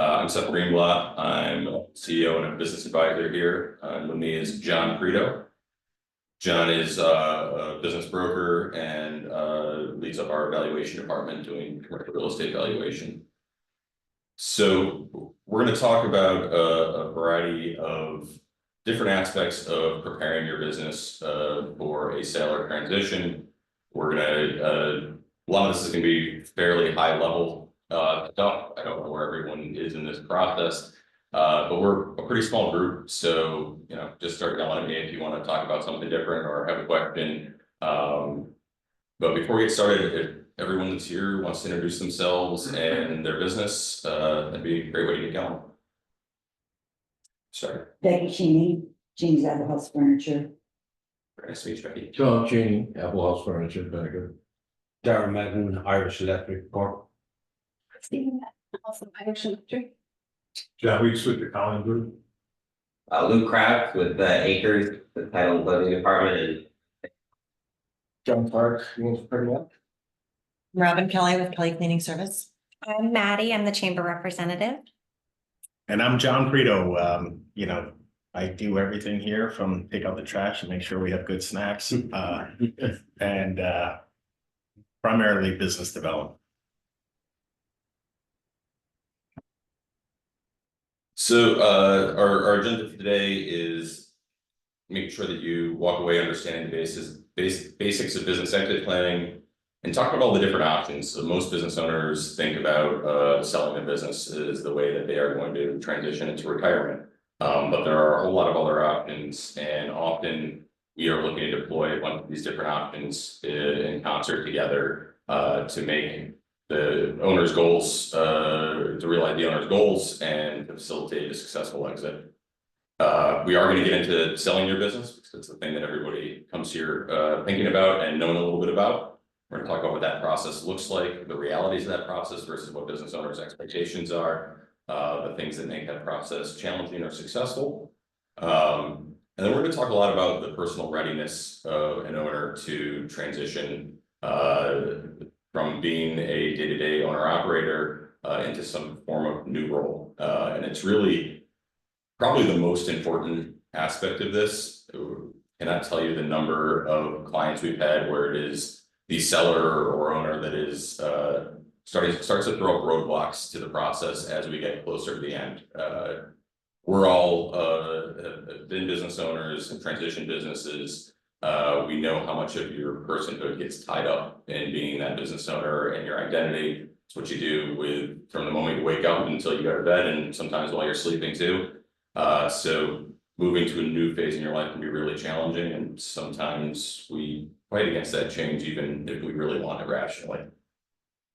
I'm Seth. I'm CEO and a business advisor here. With me is John Credo. John is a business broker and leads up our valuation department doing commercial real estate valuation. So we're going to talk about a variety of different aspects of preparing your business for a sale or transition. We're going to, a lot of this is going to be fairly high level stuff. I don't know where everyone is in this process, but we're a pretty small group. So, just start yelling at me if you want to talk about something different or have a question. But before we get started, if everyone that's here wants to introduce themselves and their business, that'd be a great way to get going. Sorry. Becky Cheney, Jean's Apple House Furniture. Nice to meet you, Becky. John Cheney, Apple House Furniture, Vinegar. Darren Madden, Irish Electric Corp. Stephen, also Irish Electric. John Weeks with the Collin Group. Luke Kraft with Acres, the title and clothing department, and John Clark, pretty much. Robin Kelly with Kelly Cleaning Service. I'm Maddie, I'm the chamber representative. And I'm John Credo. I do everything here from pick out the trash and make sure we have good snacks, and primarily business development. So our agenda for today is making sure that you walk away understanding the basics of business exit planning and talk about all the different options. So most business owners think about selling their business as the way that they are going to transition into retirement. But there are a whole lot of other options, and often we are looking to deploy a bunch of these different options in concert together to make the owner's goals, to realize the owner's goals and to facilitate a successful exit. We are going to get into selling your business because it's the thing that everybody comes here thinking about and knowing a little bit about. We're going to talk about what that process looks like, the realities of that process versus what business owners' expectations are, the things that make that process challenging or successful. And then we're going to talk a lot about the personal readiness of an owner to transition from being a day-to-day owner-operator into some form of new role. And it's really probably the most important aspect of this. I cannot tell you the number of clients we've had where it is the seller or owner that is starts to throw up roadblocks to the process as we get closer to the end. We're all have been business owners and transition businesses. We know how much of your personhood gets tied up in being that business owner and your identity. It's what you do from the moment you wake up until you go to bed, and sometimes while you're sleeping too. So moving to a new phase in your life can be really challenging, and sometimes we fight against that change even if we really want it rationally.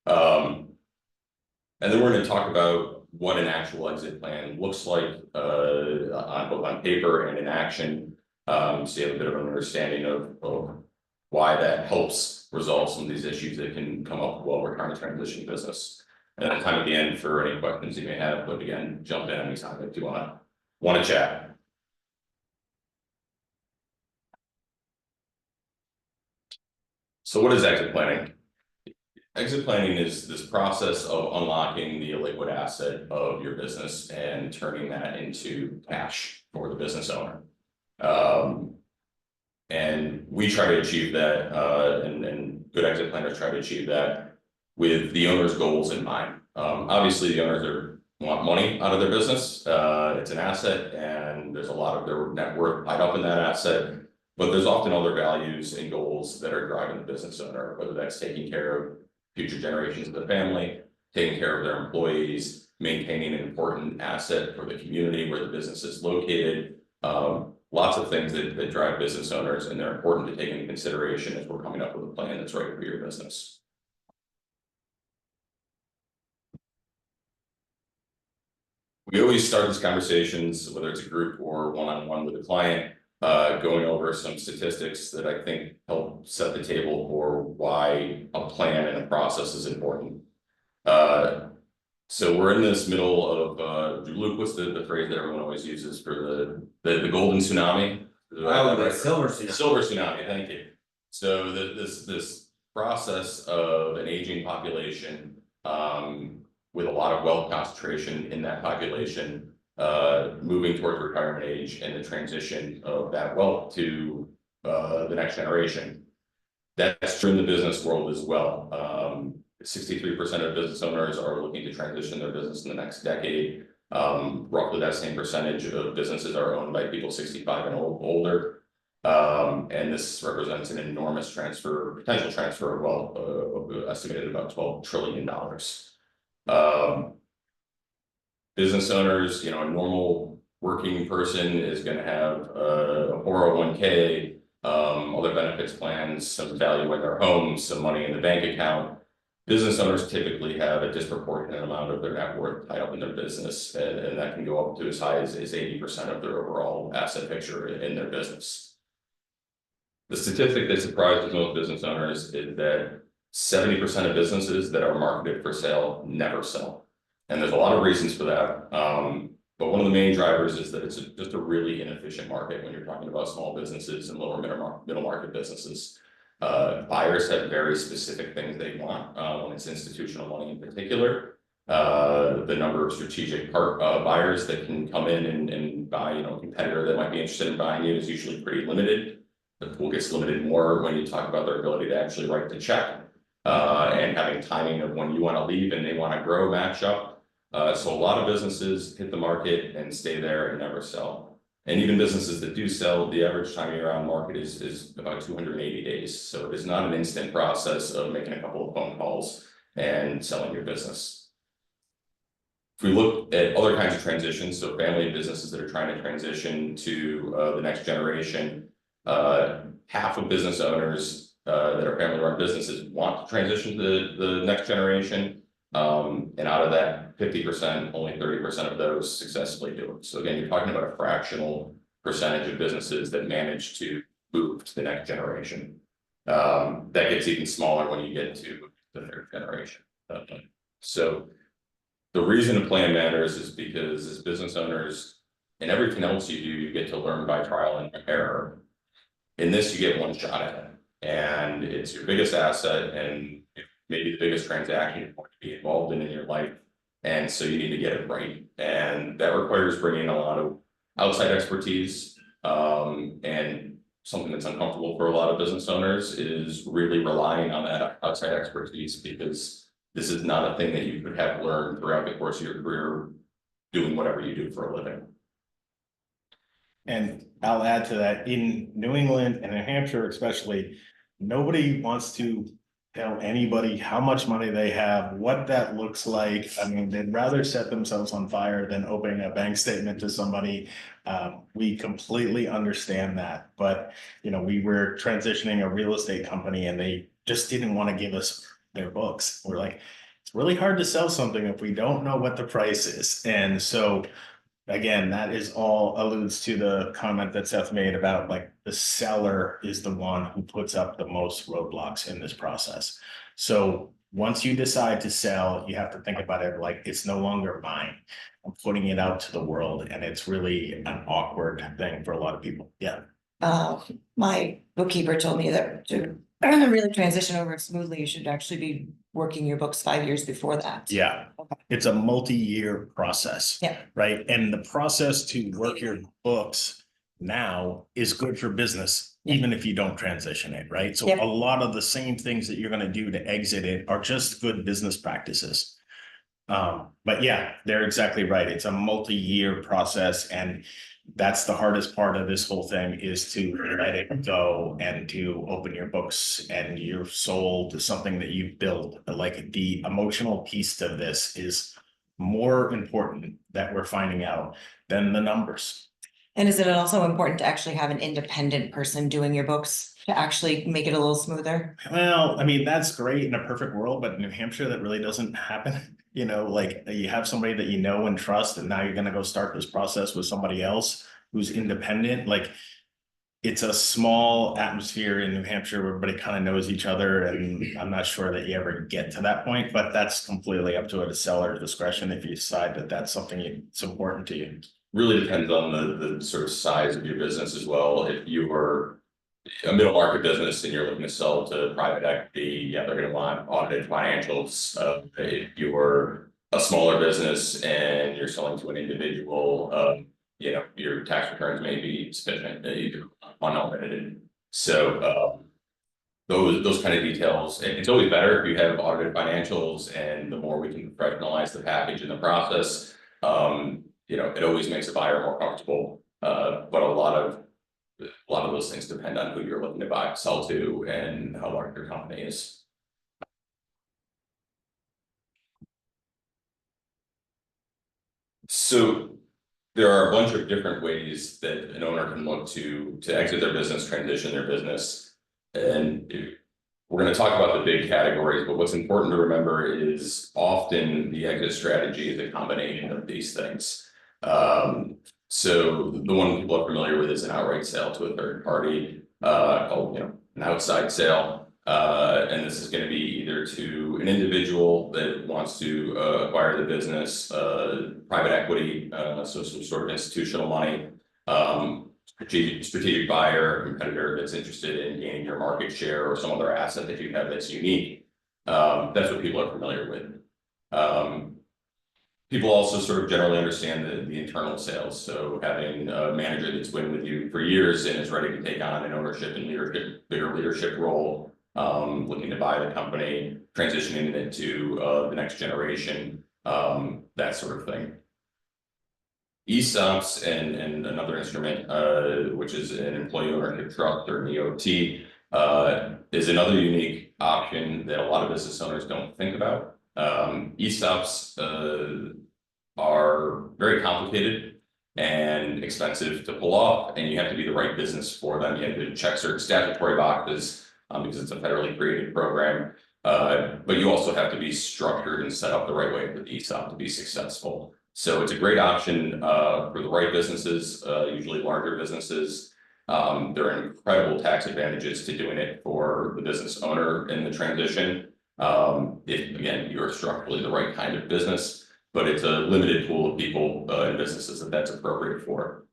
And then we're going to talk about what an actual exit plan looks like both on paper and in action. So you have a bit of an understanding of why that helps resolve some of these issues that can come up while we're trying to transition business. And then time at the end for any questions you may have, but again, jump in anytime if you want to chat. So what is exit planning? Exit planning is this process of unlocking the illiquid asset of your business and turning that into cash for the business owner. And we try to achieve that, and good exit planners try to achieve that with the owner's goals in mind. Obviously, the owners want money out of their business. It's an asset, and there's a lot of their net worth tied up in that asset. But there's often other values and goals that are driving the business owner, whether that's taking care of future generations of the family, taking care of their employees, maintaining an important asset for the community where the business is located. Lots of things that drive business owners, and they're important to take into consideration as we're coming up with a plan that's right for your business. We always start these conversations, whether it's a group or one-on-one with a client, going over some statistics that I think help set the table for why a plan and a process is important. So we're in this middle of Luke, what's the phrase that everyone always uses for the golden tsunami? the silver tsunami. Silver tsunami, thank you. So this process of an aging population, with a lot of wealth concentration in that population, moving towards retirement age and the transition of that wealth to the next generation. That's true in the business world as well. 63% of business owners are looking to transition their business in the next decade. Roughly that same percentage of businesses are owned by people 65 and older. And this represents an enormous potential transfer of wealth, estimated about $12 trillion. Business owners, a normal working person is going to have a 401k, other benefits plans, some value in their homes, some money in the bank account. Business owners typically have a disproportionate amount of their net worth tied up in their business, and that can go up to as high as 80% of their overall asset picture in their business. The statistic that surprises most business owners is that 70% of businesses that are marketed for sale never sell. And there's a lot of reasons for that. But one of the main drivers is that it's just a really inefficient market when you're talking about small businesses and lower middle market businesses. Buyers have very specific things they want when it's institutional money in particular. The number of strategic buyers that can come in and buy, a competitor that might be interested in buying you is usually pretty limited. The pool gets limited more when you talk about their ability to actually write the check and having timing of when you want to leave and they want to grow match up. So a lot of businesses hit the market and stay there and never sell. And even businesses that do sell, the average time you're on market is about 280 days. So it is not an instant process of making a couple of phone calls and selling your business. If we look at other kinds of transitions, so family businesses that are trying to transition to the next generation, half of business owners that are family-run businesses want to transition to the next generation. And out of that 50%, only 30% of those successfully do it. So again, you're talking about a fractional percentage of businesses that manage to move to the next generation. That gets even smaller when you get to the third generation. So the reason a plan matters is because as business owners, in everything else you do, you get to learn by trial and error. In this, you get one shot at it, and it's your biggest asset and maybe the biggest transaction you're going to be involved in your life. And so you need to get it right. And that requires bringing a lot of outside expertise. And something that's uncomfortable for a lot of business owners is really relying on that outside expertise, because this is not a thing that you could have learned throughout the course of your career doing whatever you do for a living. And I'll add to that, in New England and New Hampshire especially, nobody wants to tell anybody how much money they have, what that looks like. I mean, they'd rather set themselves on fire than opening a bank statement to somebody. We completely understand that, but we were transitioning a real estate company and they just didn't want to give us their books. We're like, it's really hard to sell something if we don't know what the price is. And so again, that is all alludes to the comment that Seth made about like the seller is the one who puts up the most roadblocks in this process. So once you decide to sell, you have to think about it like it's no longer mine. I'm putting it out to the world, and it's really an awkward thing for a lot of people. Yeah. My bookkeeper told me that to really transition over smoothly, you should actually be working your books 5 years before that. Yeah, okay. It's a multi-year process. Yeah. Right. And the process to work your books now is good for business, even if you don't transition it. Right. So a lot of the same things that you're going to do to exit it are just good business practices. But yeah, they're exactly right. It's a multi-year process, and that's the hardest part of this whole thing, is to let it go and to open your books and your soul to something that you build. Like the emotional piece of this is more important that we're finding out than the numbers. And is it also important to actually have an independent person doing your books to actually make it a little smoother? Well, I mean, that's great in a perfect world, but in New Hampshire, that really doesn't happen. Like you have somebody that you know and trust, and now you're going to go start this process with somebody else who's independent. Like, it's a small atmosphere in New Hampshire where everybody kind of knows each other, and I'm not sure that you ever get to that point, but that's completely up to a seller's discretion if you decide that that's something it's important to you. Really depends on the sort of size of your business as well. If you are a middle market business and you're looking to sell to private equity, they're going to want audited financials. If you're a smaller business and you're selling to an individual, you know, your tax returns may be sufficient, either unaudited. So, those kind of details, it's always better if you have audited financials, and the more we can professionalize the package in the process, you know, it always makes the buyer more comfortable. But a lot of those things depend on who you're looking to sell to, and how large your company is. So there are a bunch of different ways that an owner can look to exit their business, transition their business. And we're going to talk about the big categories, but what's important to remember is often the exit strategy is a combination of these things. So the one people are familiar with is an outright sale to a third party, called, you know, an outside sale. And this is going to be either to an individual that wants to acquire the business, private equity, so some sort of institutional money, strategic buyer, competitor that's interested in gaining your market share or some other asset that you have that's unique. That's what people are familiar with. People also sort of generally understand the internal sales. So having a manager that's been with you for years and is ready to take on an ownership and bigger leadership role, looking to buy the company, transitioning it to the next generation, that sort of thing. ESOPs and another instrument, which is an employee ownership trust, or an EOT, is another unique option that a lot of business owners don't think about. ESOPs are very complicated and expensive to pull off, and you have to be the right business for them. You have to check certain statutory boxes, because it's a federally created program. But you also have to be structured and set up the right way for the ESOP to be successful. So it's a great option for the right businesses, usually larger businesses. There are incredible tax advantages to doing it for the business owner in the transition. If, again, you're structurally the right kind of business, but it's a limited pool of people and businesses that's appropriate for.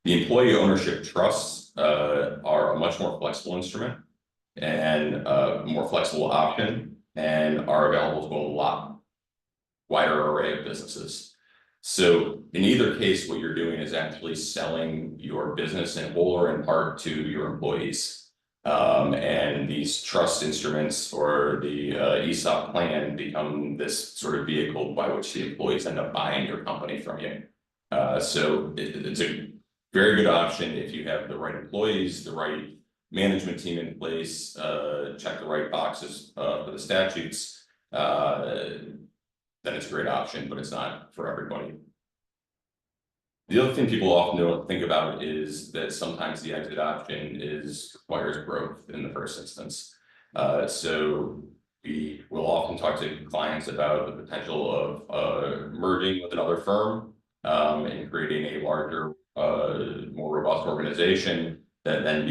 The employee ownership trusts are a much more flexible instrument and more flexible option, and are available to a lot wider array of businesses. So in either case, what you're doing is actually selling your business in whole or in part to your employees. And these trust instruments, or the ESOP plan, become this sort of vehicle by which the employees end up buying your company from you. So it's a very good option if you have the right employees, the right management team in place, check the right boxes for the statutes, then it's a great option, but it's not for everybody. The other thing people often don't think about is that sometimes the exit option requires growth in the first instance. So we will often talk to clients about the potential of merging with another firm, and creating a larger, more robust organization that then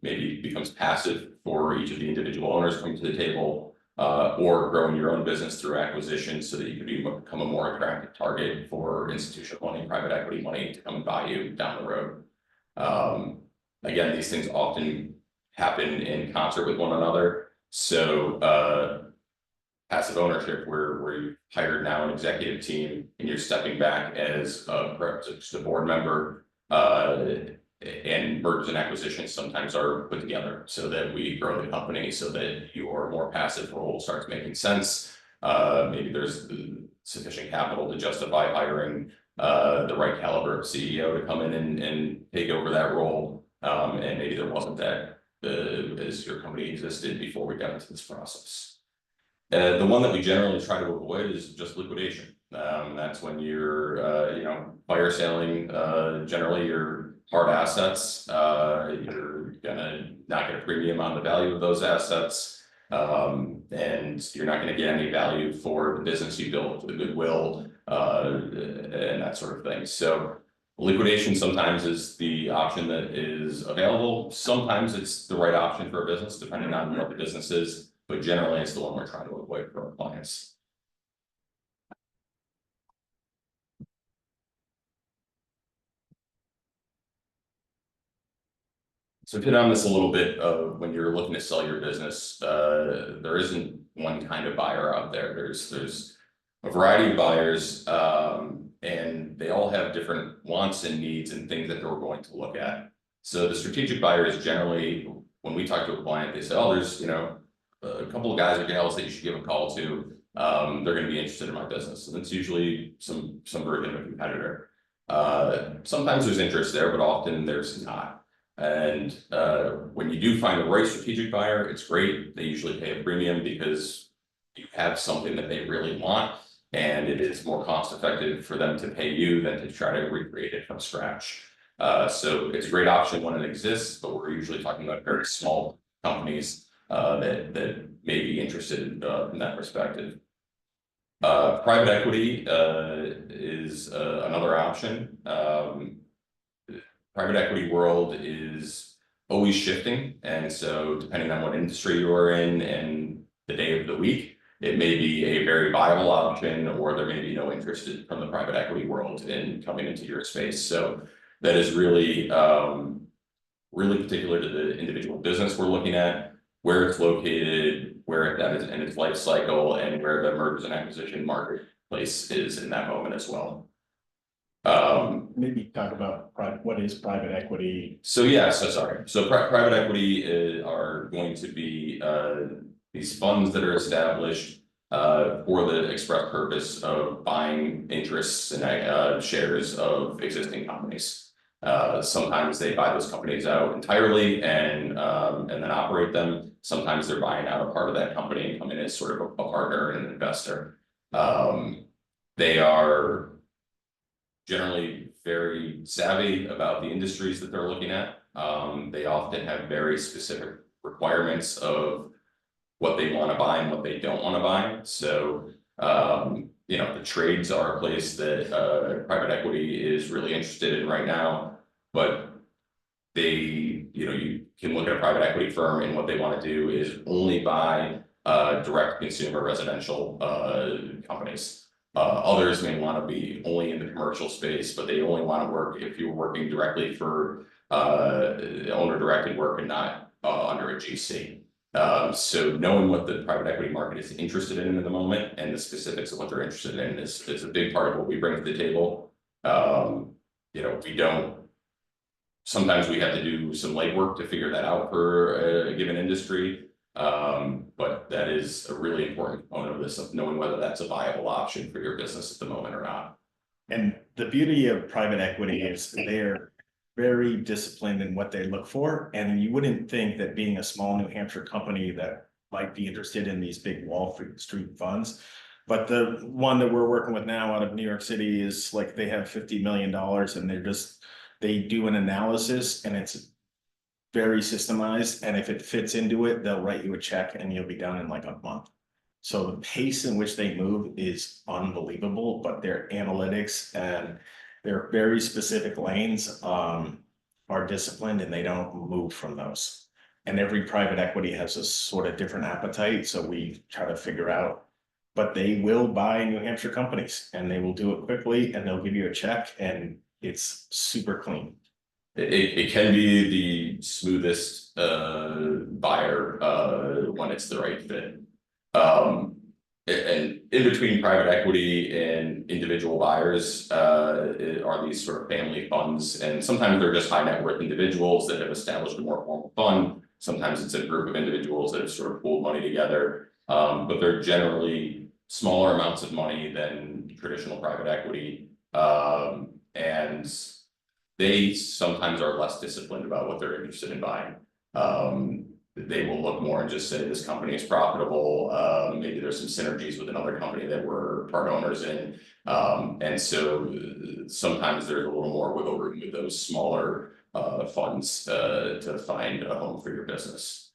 becomes passive for each of the individual owners coming to the table. Or growing your own business through acquisition so that you can become a more attractive target for institutional money, private equity money to come and buy you down the road. Again, these things often happen in concert with one another. So passive ownership, where you hired now an executive team and you're stepping back as perhaps just a board member, and mergers and acquisitions sometimes are put together so that we grow the company, so that your more passive role starts making sense. Maybe there's sufficient capital to justify hiring the right caliber of CEO to come in and take over that role. And maybe there wasn't that as your company existed before we got into this process. The one that we generally try to avoid is just liquidation. That's when you're, fire selling, generally your hard assets, you're gonna not get a premium on the value of those assets, and you're not gonna get any value for the business you built, for the goodwill, and that sort of thing. So liquidation sometimes is the option that is available. Sometimes it's the right option for a business, depending on what the business is, but generally it's the one we're trying to avoid for our clients. So hit on this a little bit of when you're looking to sell your business, there isn't one kind of buyer out there. There's a variety of buyers, and they all have different wants and needs and things that they're going to look at. So the strategic buyer is generally, when we talk to a client, they say, oh, there's, a couple of guys or gals that you should give a call to. They're going to be interested in my business. And it's usually some version of a competitor. Sometimes there's interest there, but often there's not. And when you do find the right strategic buyer, it's great. They usually pay a premium because you have something that they really want, and it is more cost effective for them to pay you than to try to recreate it from scratch. So it's a great option when it exists, but we're usually talking about very small companies that may be interested in that perspective. Private equity is another option. Private equity world is always shifting, and so depending on what industry you're in and the day of the week, it may be a very viable option, or there may be no interest from the private equity world in coming into your space. So that is really, really particular to the individual business we're looking at, where it's located, where that is in its life cycle, and where the mergers and acquisition marketplace is in that moment as well. Maybe talk about what is private equity? So private equity are going to be these funds that are established for the express purpose of buying interests and shares of existing companies. Sometimes they buy those companies out entirely and then operate them. Sometimes they're buying out a part of that company and come in as sort of a partner and an investor. They are generally very savvy about the industries that they're looking at. They often have very specific requirements of what they want to buy and what they don't want to buy. So, the trades are a place that private equity is really interested in right now, but you can look at a private equity firm and what they want to do is only buy direct consumer residential companies. Others may want to be only in the commercial space, but they only want to work if you're working directly for owner directed work and not under a GC. So knowing what the private equity market is interested in the moment and the specifics of what they're interested in is a big part of what we bring to the table. Sometimes we have to do some legwork to figure that out for a given industry. But that is a really important component of this, of knowing whether that's a viable option for your business at the moment or not. And the beauty of private equity is they're very disciplined in what they look for. And you wouldn't think that being a small New Hampshire company that might be interested in these big Wall Street funds. But the one that we're working with now out of New York City is like they have $50 million and they do an analysis and it's very systemized. And if it fits into it, they'll write you a check and you'll be done in like a month. So the pace in which they move is unbelievable, but their analytics and their very specific lanes are disciplined and they don't move from those. And every private equity has a sort of different appetite. So we try to figure out, but they will buy New Hampshire companies and they will do it quickly and they'll give you a check and it's super clean. It can be the smoothest buyer when it's the right fit. And in between private equity and individual buyers are these sort of family funds, and sometimes they're just high net worth individuals that have established a more formal fund. Sometimes it's a group of individuals that have sort of pooled money together, but they're generally smaller amounts of money than traditional private equity, and they sometimes are less disciplined about what they're interested in buying. They will look more and just say this company is profitable. Maybe there's some synergies with another company that we're part owners in. And so sometimes there's a little more wiggle room with those smaller funds to find a home for your business.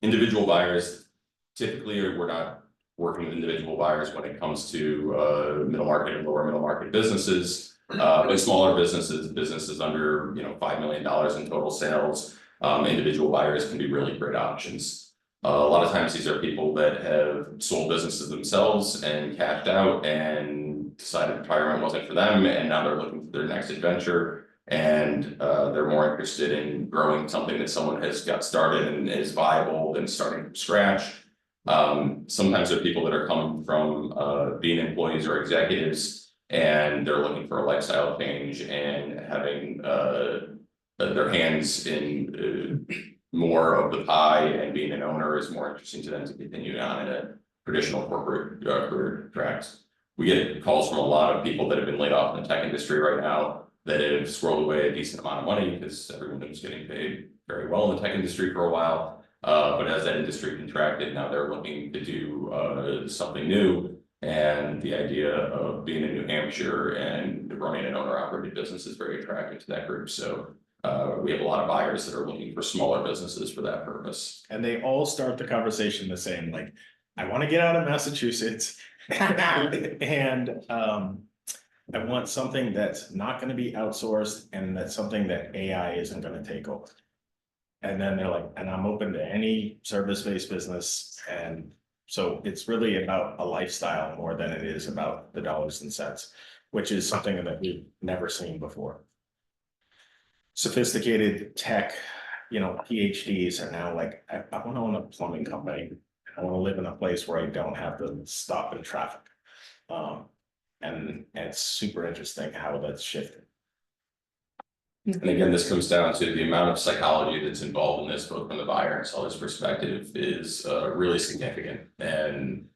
Individual buyers, typically we're not working with individual buyers when it comes to middle market and lower middle market businesses. But smaller businesses under $5 million in total sales, individual buyers can be really great options. A lot of times these are people that have sold businesses themselves and cashed out and decided retirement wasn't for them, and now they're looking for their next adventure, and they're more interested in growing something that someone has got started and is viable than starting from scratch. Sometimes there are people that are coming from being employees or executives, and they're looking for a lifestyle change and having their hands in more of the pie, and being an owner is more interesting to them to continue on in a traditional corporate career track. We get calls from a lot of people that have been laid off in the tech industry right now that have squirreled away a decent amount of money because everyone was getting paid very well in the tech industry for a while. But as that industry contracted, now they're looking to do something new. And the idea of being in New Hampshire and running an owner-operated business is very attractive to that group. So we have a lot of buyers that are looking for smaller businesses for that purpose. And they all start the conversation the same, like, I want to get out of Massachusetts. And I want something that's not going to be outsourced, and that's something that AI isn't going to take over. And then they're like, and I'm open to any service-based business. And so it's really about a lifestyle more than it is about the dollars and cents, which is something that we've never seen before. Sophisticated tech, PhDs are now like, I want to own a plumbing company. I want to live in a place where I don't have to stop in traffic. And it's super interesting how that's shifted. And again, this comes down to the amount of psychology that's involved in this, both from the buyer and seller's perspective, is really significant, and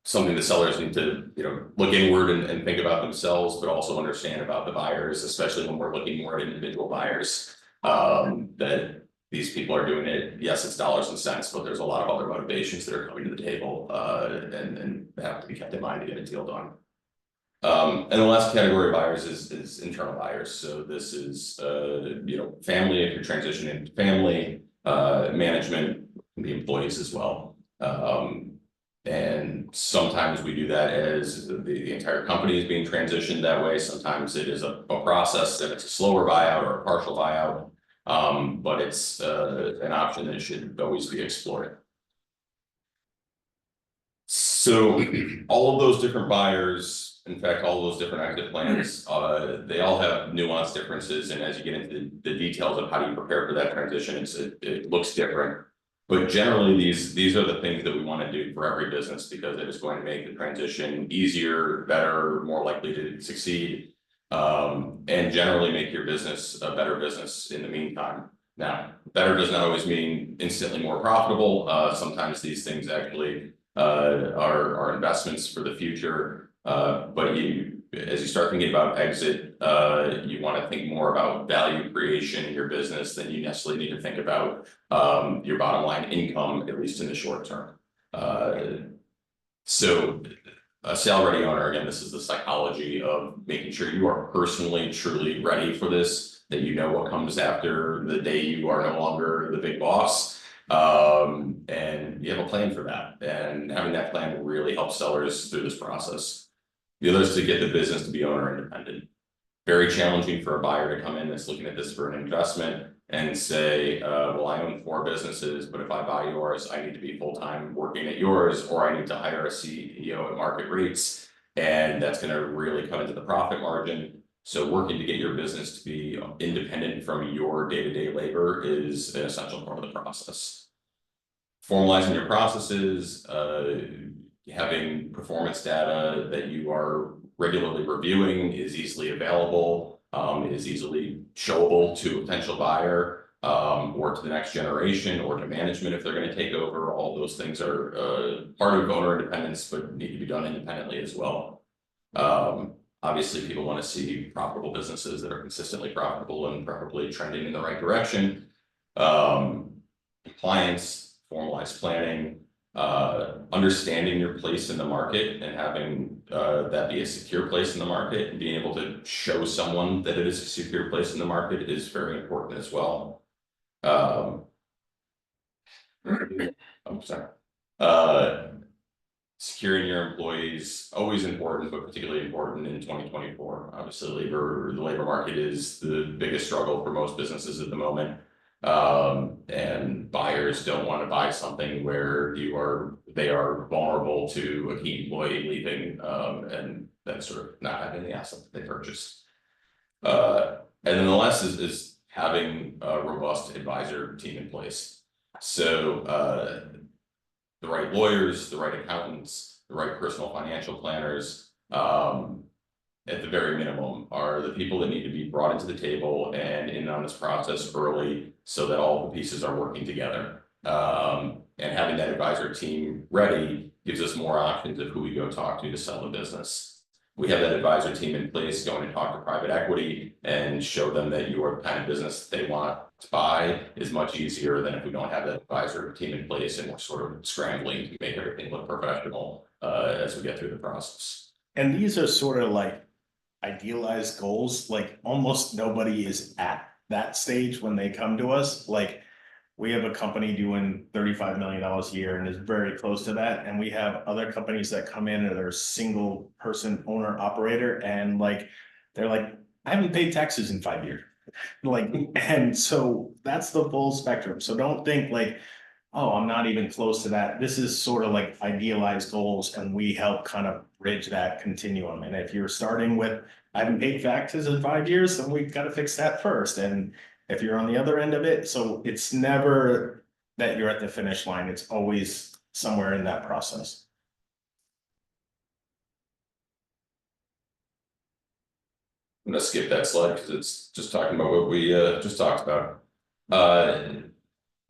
something the sellers need to look inward and think about themselves, but also understand about the buyers, especially when we're looking more at individual buyers. That these people are doing it. Yes, it's dollars and cents, but there's a lot of other motivations that are coming to the table, and have to be kept in mind to get a deal done. And the last category of buyers is internal buyers. So this is family, if you're transitioning into family, management, the employees as well. And sometimes we do that as the entire company is being transitioned that way. Sometimes it is a process that it's a slower buyout or a partial buyout. But it's an option that should always be explored. So all of those different buyers, in fact, all of those different exit plans, they all have nuanced differences. And as you get into the details of how do you prepare for that transition, it looks different. But generally, these are the things that we want to do for every business, because it is going to make the transition easier, better, more likely to succeed, and generally make your business a better business in the meantime. Now, better does not always mean instantly more profitable. Sometimes these things actually are investments for the future. But as you start thinking about exit, you want to think more about value creation in your business than you necessarily need to think about your bottom line income, at least in the short term. So a sale-ready owner, again, this is the psychology of making sure you are personally, truly ready for this, that you know what comes after the day you are no longer the big boss. And you have a plan for that. And having that plan really helps sellers through this process. The other is to get the business to be owner independent. Very challenging for a buyer to come in that's looking at this for an investment and say, well, I own 4 businesses, but if I buy yours, I need to be full-time working at yours, or I need to hire a CEO at market rates. And that's going to really come into the profit margin. So working to get your business to be independent from your day-to-day labor is an essential part of the process. Formalizing your processes, having performance data that you are regularly reviewing is easily available, is easily showable to a potential buyer, or to the next generation, or to management if they're going to take over. All those things are part of owner independence, but need to be done independently as well. Obviously, people want to see profitable businesses that are consistently profitable and probably trending in the right direction. Compliance, formalized planning, understanding your place in the market and having that be a secure place in the market, and being able to show someone that it is a secure place in the market is very important as well. I'm sorry. Securing your employees, always important, but particularly important in 2024. Obviously, the labor market is the biggest struggle for most businesses at the moment. And buyers don't want to buy something where they are vulnerable to a key employee leaving, and then sort of not having the asset that they purchased. And then the last is having a robust advisor team in place. So the right lawyers, the right accountants, the right personal financial planners, at the very minimum, are the people that need to be brought into the table and in on this process early so that all the pieces are working together. And having that advisor team ready gives us more options of who we go talk to sell the business. We have that advisor team in place, going to talk to private equity and show them that you are the kind of business they want to buy is much easier than if we don't have that advisor team in place and we're sort of scrambling to make everything look professional as we get through the process. And these are sort of like idealized goals, like almost nobody is at that stage when they come to us. Like, we have a company doing $35 million a year and is very close to that. And we have other companies that come in and they're single person owner operator. And like, they're like, I haven't paid taxes in 5 years. Like, and so that's the full spectrum. So don't think like, oh, I'm not even close to that. This is sort of like idealized goals, and we help kind of bridge that continuum. And if you're starting with, I haven't paid taxes in 5 years, then we've got to fix that first. And if you're on the other end of it, so it's never that you're at the finish line. It's always somewhere in that process. I'm gonna skip that slide because it's just talking about what we just talked about.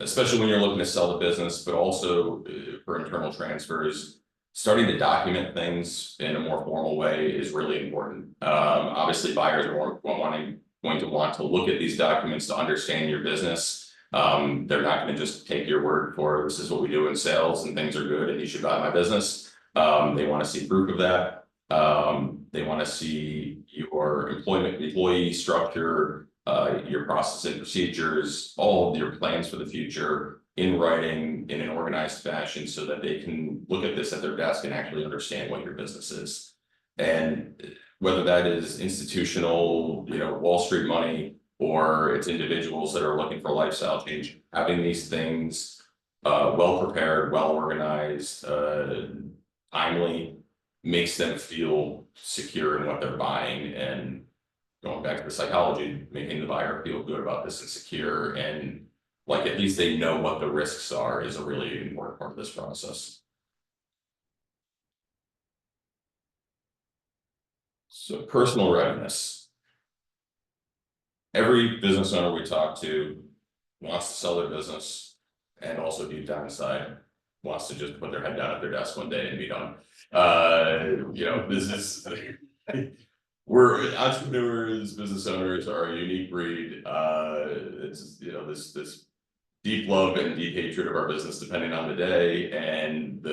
Especially when you're looking to sell the business, but also for internal transfers, starting to document things in a more formal way is really important. Obviously, buyers are going to want to look at these documents to understand your business. They're not going to just take your word for this is what we do in sales and things are good and you should buy my business. They want to see proof of that. They want to see your employee structure, your process and procedures, all of your plans for the future in writing in an organized fashion so that they can look at this at their desk and actually understand what your business is. And whether that is institutional, Wall Street money, or it's individuals that are looking for lifestyle change, having these things well prepared, well organized, timely, makes them feel secure in what they're buying. And going back to the psychology, making the buyer feel good about this and secure, and like at least they know what the risks are, is a really important part of this process. So personal readiness. Every business owner we talk to wants to sell their business, and also deep down inside wants to just put their head down at their desk one day and be done. This is we're entrepreneurs, business owners are a unique breed. It's this deep love and deep hatred of our business depending on the day, and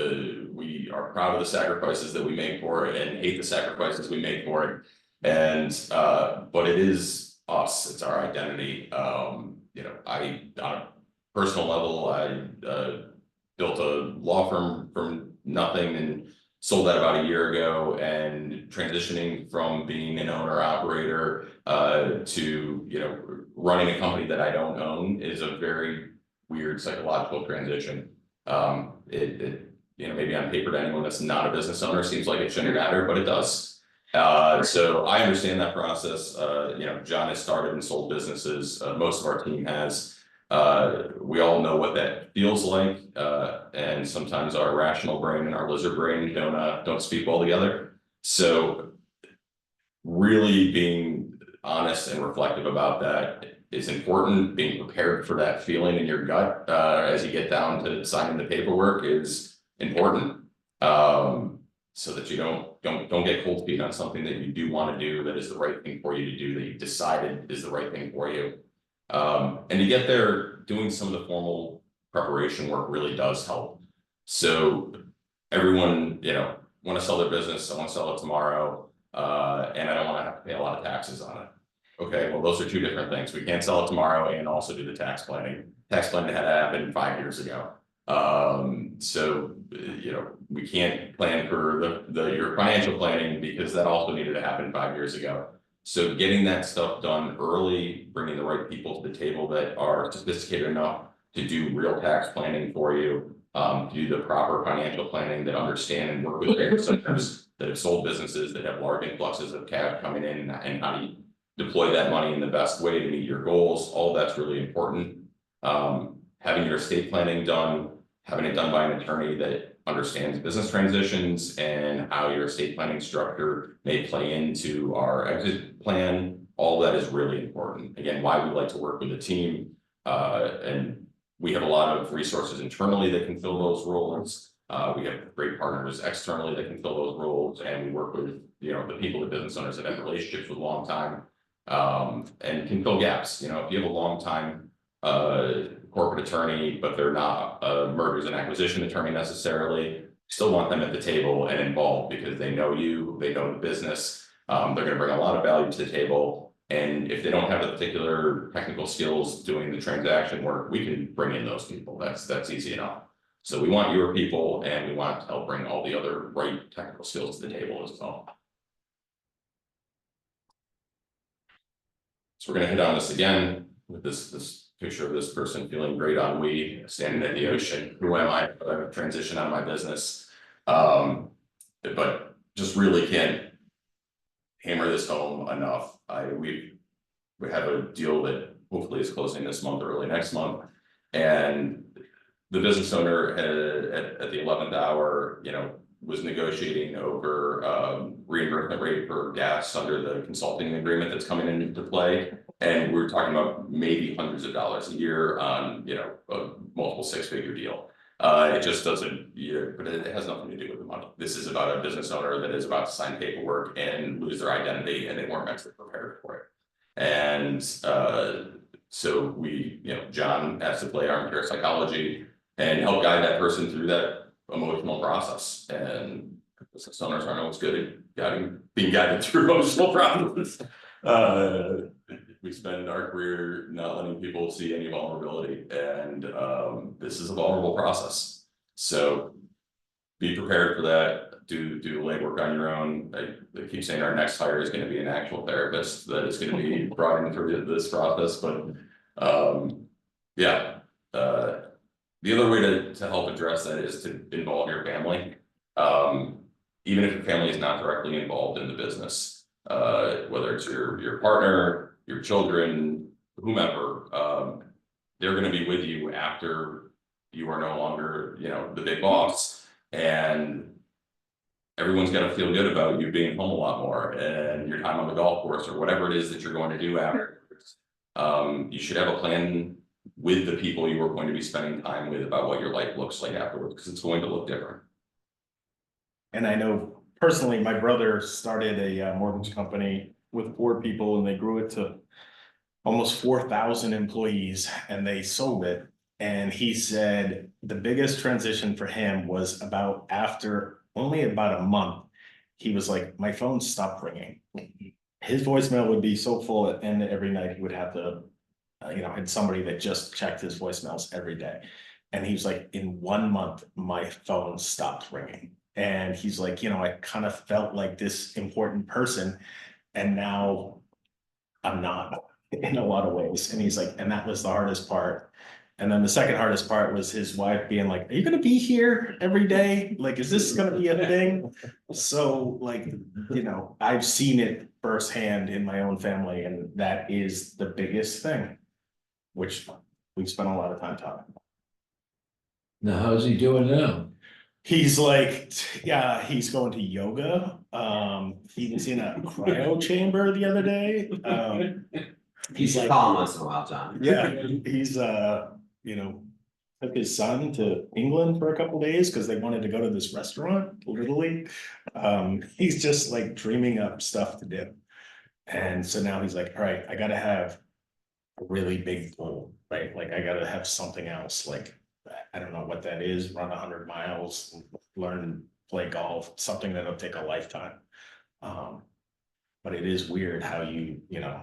we are proud of the sacrifices that we make for it and hate the sacrifices we make for it. And but it is us, it's our identity. On a personal level, I built a law firm from nothing and sold that about a year ago, and transitioning from being an owner operator to running a company that I don't own is a very weird psychological transition. Maybe on paper to anyone that's not a business owner seems like it shouldn't matter, but it does. So I understand that process. John has started and sold businesses. Most of our team has. We all know what that feels like, and sometimes our rational brain and our lizard brain don't speak well together. So really being honest and reflective about that is important. Being prepared for that feeling in your gut as you get down to signing the paperwork is important, so that you don't get cold feet on something that you do want to do, that is the right thing for you to do, that you've decided is the right thing for you. And to get there, doing some of the formal preparation work really does help. So everyone, want to sell their business, I want to sell it tomorrow, and I don't want to have to pay a lot of taxes on it. Okay, well, those are two different things. We can't sell it tomorrow and also do the tax planning. Tax planning had to happen 5 years ago. So we can't plan for your financial planning because that also needed to happen 5 years ago. So getting that stuff done early, bringing the right people to the table that are sophisticated enough to do real tax planning for you, do the proper financial planning, that understand and work with business owners that have sold businesses, that have large influxes of cash coming in, and how do you deploy that money in the best way to meet your goals. All that's really important. Having your estate planning done, having it done by an attorney that understands business transitions and how your estate planning structure may play into our exit plan. All that is really important. Again, why we like to work with a team. And we have a lot of resources internally that can fill those roles. We have great partners externally that can fill those roles, and we work with, the people, the business owners that have relationships with a long time, and can fill gaps. If you have a long time corporate attorney, but they're not a mergers and acquisition attorney necessarily, still want them at the table and involved because they know you, they know the business. They're going to bring a lot of value to the table. And if they don't have the particular technical skills doing the transaction work, we can bring in those people. That's easy enough. So we want your people, and we want to help bring all the other right technical skills to the table as well. So we're going to hit on this again with this picture of this person feeling great on weed, standing at the ocean. Who am I? I've transitioned out of my business, but just really can't hammer this home enough. We have a deal that hopefully is closing this month or early next month, and the business owner at the 11th hour, was negotiating over reimbursement rate for gas under the consulting agreement that's coming into play, and we're talking about maybe hundreds of dollars a year on a multiple six-figure deal. It just doesn't, but it has nothing to do with the money. This is about a business owner that is about to sign paperwork and lose their identity, and they weren't mentally prepared for it. And so we, John has to play armchair psychology and help guide that person through that emotional process. And business owners aren't always good at being guided through emotional processes. We spend our career not letting people see any vulnerability, and this is a vulnerable process. So be prepared for that. Do the legwork on your own. I keep saying our next hire is going to be an actual therapist that is going to be brought in through this process, but the other way to help address that is to involve your family, even if your family is not directly involved in the business, whether it's your partner, your children, whomever, they're going to be with you after you are no longer, the big boss, and everyone's got to feel good about you being home a lot more and your time on the golf course or whatever it is that you're going to do afterwards. You should have a plan with the people you are going to be spending time with about what your life looks like afterwards, because it's going to look different. And I know personally, my brother started a mortgage company with 4 people, and they grew it to almost 4,000 employees, and they sold it. And he said the biggest transition for him was after only about a month. He was like, my phone stopped ringing. His voicemail would be so full at the end of every night, he would have to, had somebody that just checked his voicemails every day. And he was like, in 1 month, my phone stopped ringing. And he's like, I kind of felt like this important person, and now I'm not in a lot of ways. And he's like, and that was the hardest part. And then the second hardest part was his wife being like, are you going to be here every day? Like, is this going to be a thing? So like, I've seen it firsthand in my own family, and that is the biggest thing, which we've spent a lot of time talking about. Now, how's he doing now? He's like, yeah, he's going to yoga. He was in a cryo chamber the other day. You should call him once in a while, John. Yeah, he's took his son to England for a couple days because they wanted to go to this restaurant, literally. He's just like dreaming up stuff to do. And so now he's like, all right, I gotta have a really big goal, right? Like I gotta have something else, like I don't know what that is, run 100 miles, learn, play golf, something that'll take a lifetime. But it is weird how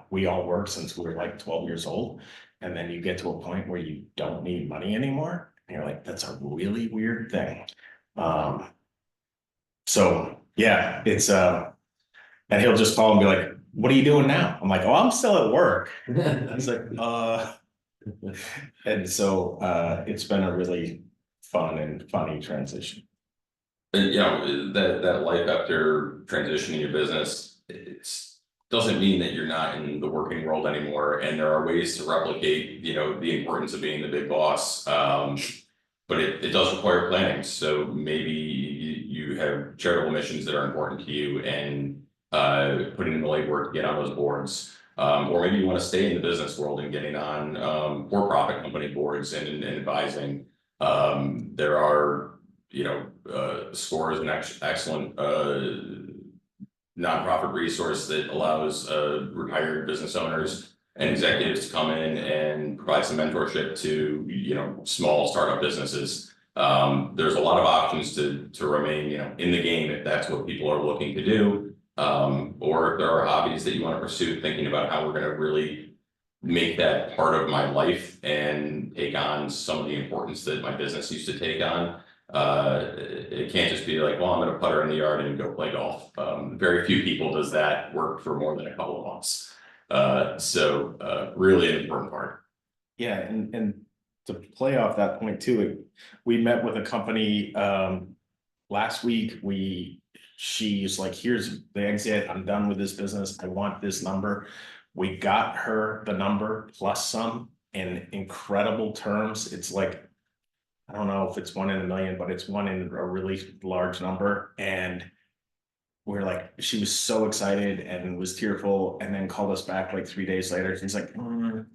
we all work since we were like 12 years old, and then you get to a point where you don't need money anymore. And you're like, that's a really weird thing. So yeah, it's and he'll just call and be like, what are you doing now? I'm like, oh, I'm still at work. He's like, and so it's been a really fun and funny transition. And that life after transitioning your business, it doesn't mean that you're not in the working world anymore, and there are ways to replicate the importance of being the big boss. but it does require planning, so maybe you have charitable missions that are important to you and putting in the legwork to get on those boards. Or maybe you want to stay in the business world and getting on for-profit company boards and advising. There are, scores and excellent nonprofit resource that allows retired business owners and executives to come in and provide some mentorship to, small startup businesses. There's a lot of options to remain, in the game if that's what people are looking to do. Or if there are hobbies that you want to pursue, thinking about how we're going to really make that part of my life and take on some of the importance that my business used to take on. It can't just be like, well, I'm going to putter in the yard and go play golf. Very few people does that work for more than a couple of months. So really an important part. Yeah, and to play off that point too, we met with a company last week. She's like, here's the exit, I'm done with this business, I want this number. We got her the number plus some in incredible terms. It's like, I don't know if it's 1 in a million, but it's one in a really large number. And we're like, she was so excited and was tearful, and then called us back like 3 days later. She's like, I'm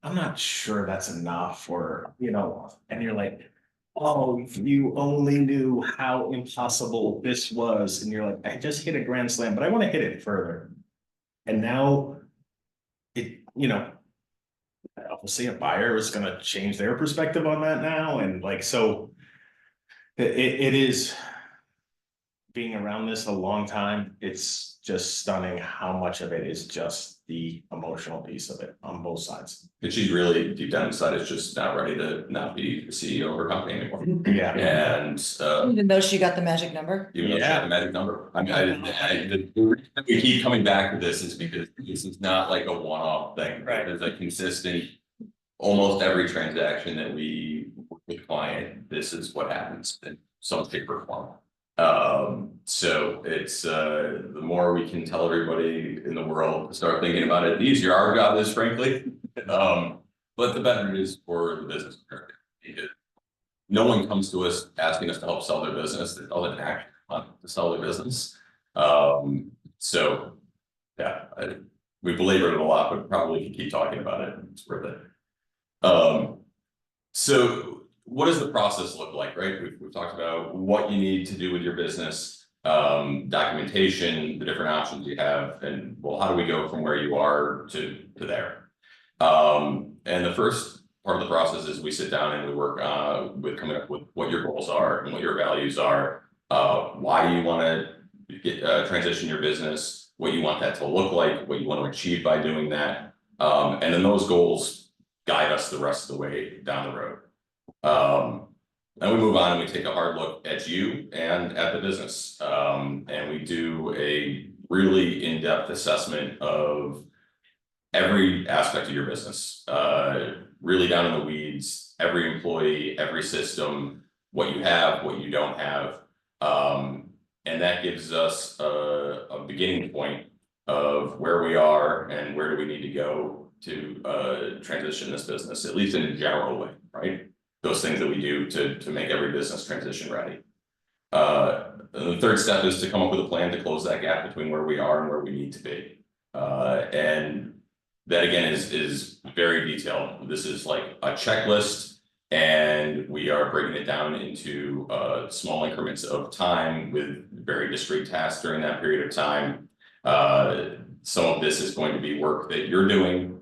not sure that's enough, or, and you're like, oh, if you only knew how impossible this was. And you're like, I just hit a grand slam, but I want to hit it further. And now obviously a buyer is going to change their perspective on that now. And like, so it is, being around this a long time, it's just stunning how much of it is just the emotional piece of it on both sides. And she's really deep down inside is just not ready to not be the CEO of her company anymore. Yeah. And Even though she got the magic number. even though she had a magic number, the reason we keep coming back to this is because this is not like a one-off thing. Right. There's a consistent, almost every transaction that we work with a client, this is what happens in some shape or form. So it's the more we can tell everybody in the world to start thinking about it, the easier our job is, frankly. But the better it is for the business. No one comes to us asking us to help sell their business, they all actually want to sell their business. So yeah, we belabored it a lot, but probably can keep talking about it, it's worth it. So what does the process look like, right? We've talked about what you need to do with your business, documentation, the different options you have, and well, how do we go from where you are to there? And the first part of the process is we sit down and we work with coming up with what your goals are and what your values are. Why do you want to transition your business? What you want that to look like? What you want to achieve by doing that? And then those goals guide us the rest of the way down the road. Then we move on and we take a hard look at you and at the business. And we do a really in-depth assessment of every aspect of your business, really down in the weeds, every employee, every system, what you have, what you don't have. And that gives us a beginning point of where we are and where do we need to go to transition this business, at least in a general way, right? Those things that we do to make every business transition ready. The third step is to come up with a plan to close that gap between where we are and where we need to be. And that again is very detailed. This is like a checklist, and we are breaking it down into small increments of time with very discrete tasks during that period of time. Some of this is going to be work that you're doing.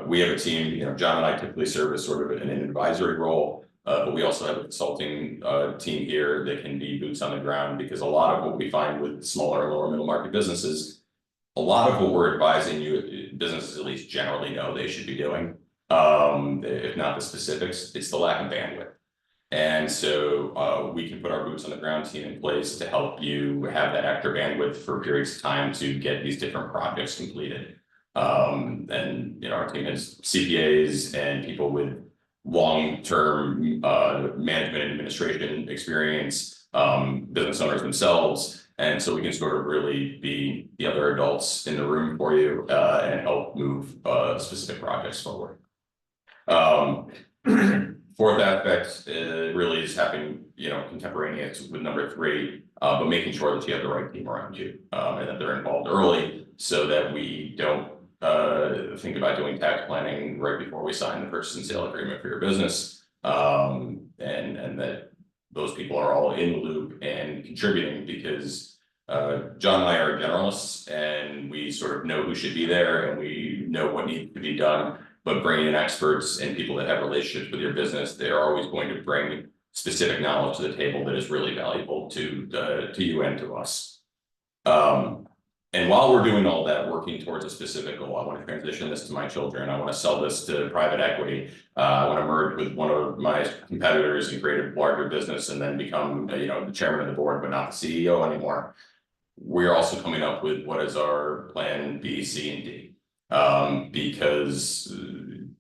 We have a team, John and I typically serve as sort of in an advisory role, but we also have a consulting team here that can be boots on the ground, because a lot of what we find with smaller and lower middle market businesses, a lot of what we're advising you, businesses at least generally know they should be doing, if not the specifics, it's the lack of bandwidth. And so we can put our boots on the ground team in place to help you have that extra bandwidth for periods of time to get these different projects completed. And our team has CPAs and people with long-term management and administration experience, business owners themselves. And so we can sort of really be the other adults in the room for you and help move specific projects forward. fourth aspect, really is having, contemporaneous with number three, but making sure that you have the right team around you, and that they're involved early so that we don't, think about doing tax planning right before we sign the purchase and sale agreement for your business. And that those people are all in the loop and contributing because, John and I are generalists and we sort of know who should be there and we know what needs to be done. But bringing in experts and people that have relationships with your business, they're always going to bring specific knowledge to the table that is really valuable to you and to us. And while we're doing all that, working towards a specific goal, I want to transition this to my children. I want to sell this to private equity. I want to merge with one of my competitors and create a larger business and then become, the chairman of the board, but not the CEO anymore. We're also coming up with what is our plan B, C, and D. Because